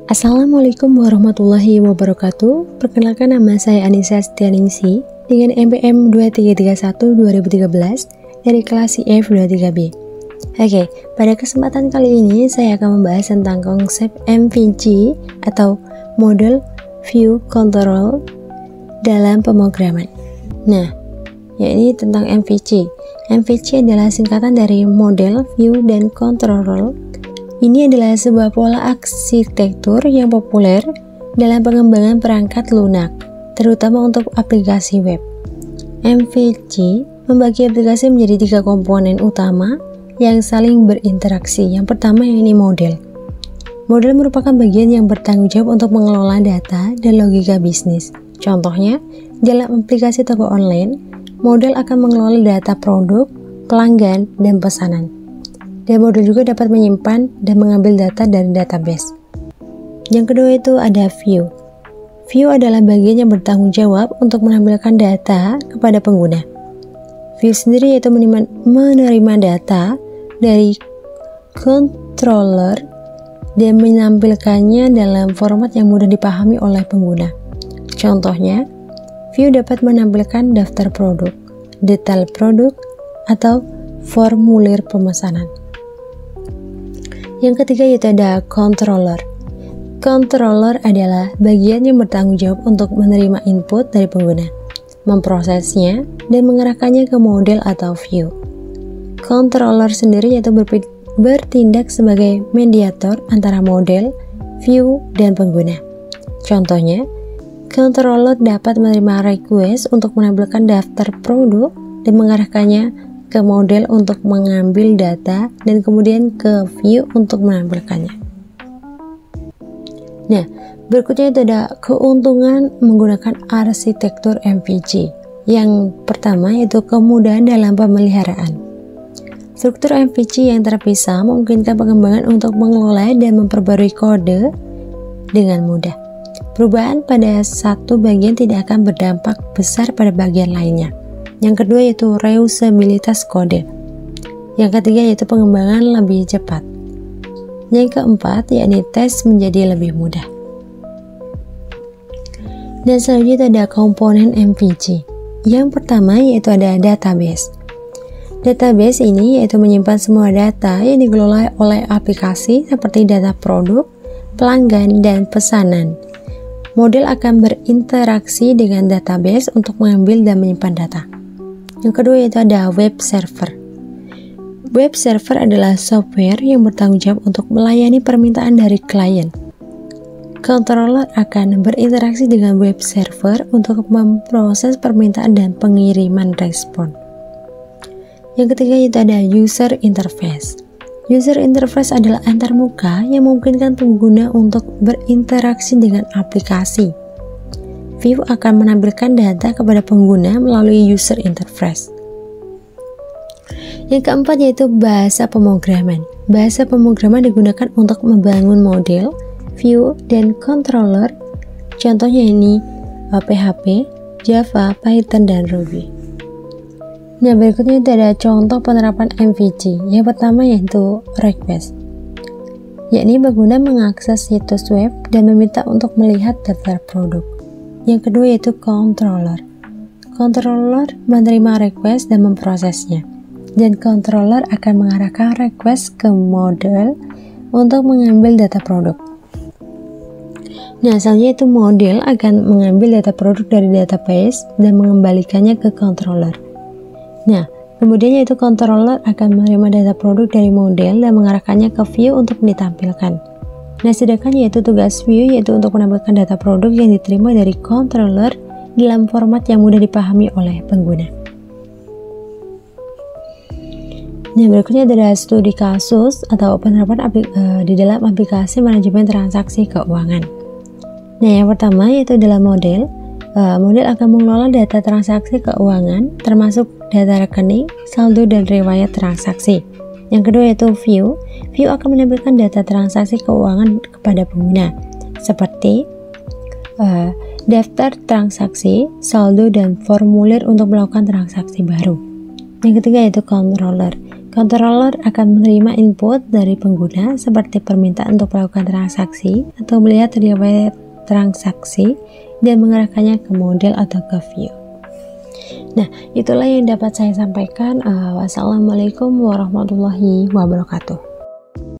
Assalamualaikum warahmatullahi wabarakatuh. Perkenalkan, nama saya Anissa Setianingsi dengan NPM 2331-2013 dari kelas IF23B. Oke, pada kesempatan kali ini saya akan membahas tentang konsep MVC atau Model View Control dalam pemrograman. Nah, ini tentang MVC. MVC adalah singkatan dari Model, View, dan Control. Ini adalah sebuah pola arsitektur yang populer dalam pengembangan perangkat lunak, terutama untuk aplikasi web. MVC membagi aplikasi menjadi 3 komponen utama yang saling berinteraksi. Yang pertama ini model. Model merupakan bagian yang bertanggung jawab untuk mengelola data dan logika bisnis. Contohnya, dalam aplikasi toko online, model akan mengelola data produk, pelanggan, dan pesanan. Dan model juga dapat menyimpan dan mengambil data dari database. Yang kedua itu ada view. View adalah bagian yang bertanggung jawab untuk menampilkan data kepada pengguna. View sendiri yaitu menerima data dari controller dan menampilkannya dalam format yang mudah dipahami oleh pengguna. Contohnya, view dapat menampilkan daftar produk, detail produk, atau formulir pemesanan. Yang ketiga yaitu ada controller. Controller adalah bagian yang bertanggung jawab untuk menerima input dari pengguna, memprosesnya, dan mengarahkannya ke model atau view. Controller sendiri yaitu bertindak sebagai mediator antara model, view, dan pengguna. Contohnya, controller dapat menerima request untuk menampilkan daftar produk dan mengarahkannya ke model untuk mengambil data dan kemudian ke view untuk menampilkannya. Nah, berikutnya itu ada keuntungan menggunakan arsitektur MVC. Yang pertama yaitu kemudahan dalam pemeliharaan. Struktur MVC yang terpisah memungkinkan pengembangan untuk mengelola dan memperbarui kode dengan mudah. Perubahan pada satu bagian tidak akan berdampak besar pada bagian lainnya. Yang kedua yaitu reusabilitas kode. Yang ketiga yaitu pengembangan lebih cepat. Yang keempat yakni tes menjadi lebih mudah. Dan selanjutnya ada komponen MVC. Yang pertama yaitu ada database. Database ini yaitu menyimpan semua data yang dikelola oleh aplikasi seperti data produk, pelanggan, dan pesanan. Model akan berinteraksi dengan database untuk mengambil dan menyimpan data. Yang kedua yaitu ada web server. Web server adalah software yang bertanggung jawab untuk melayani permintaan dari klien. Controller akan berinteraksi dengan web server untuk memproses permintaan dan pengiriman respon. Yang ketiga yaitu ada user interface. User interface adalah antarmuka yang memungkinkan pengguna untuk berinteraksi dengan aplikasi. View akan menampilkan data kepada pengguna melalui user interface. Yang keempat yaitu bahasa pemrograman. Bahasa pemrograman digunakan untuk membangun model, view, dan controller. Contohnya ini PHP, Java, Python, dan Ruby. Nah, berikutnya itu ada contoh penerapan MVC. Yang pertama yaitu request, yakni pengguna mengakses situs web dan meminta untuk melihat daftar produk. Yang kedua yaitu controller. Controller menerima request dan memprosesnya. Dan controller akan mengarahkan request ke model untuk mengambil data produk. Nah, selanjutnya itu model akan mengambil data produk dari database dan mengembalikannya ke controller. Nah, kemudian yaitu controller akan menerima data produk dari model dan mengarahkannya ke view untuk ditampilkan. Nah, sedangkan yaitu tugas view yaitu untuk menampilkan data produk yang diterima dari controller dalam format yang mudah dipahami oleh pengguna. Nah, berikutnya adalah studi kasus atau penerapan di dalam aplikasi manajemen transaksi keuangan. Nah, yang pertama yaitu dalam model. Model akan mengelola data transaksi keuangan termasuk data rekening, saldo, dan riwayat transaksi. Yang kedua yaitu view. View akan menampilkan data transaksi keuangan kepada pengguna seperti daftar transaksi, saldo, dan formulir untuk melakukan transaksi baru. Yang ketiga yaitu controller. Controller akan menerima input dari pengguna seperti permintaan untuk melakukan transaksi atau melihat riwayat transaksi dan mengarahkannya ke model atau ke view. Nah, itulah yang dapat saya sampaikan. Wassalamualaikum warahmatullahi wabarakatuh.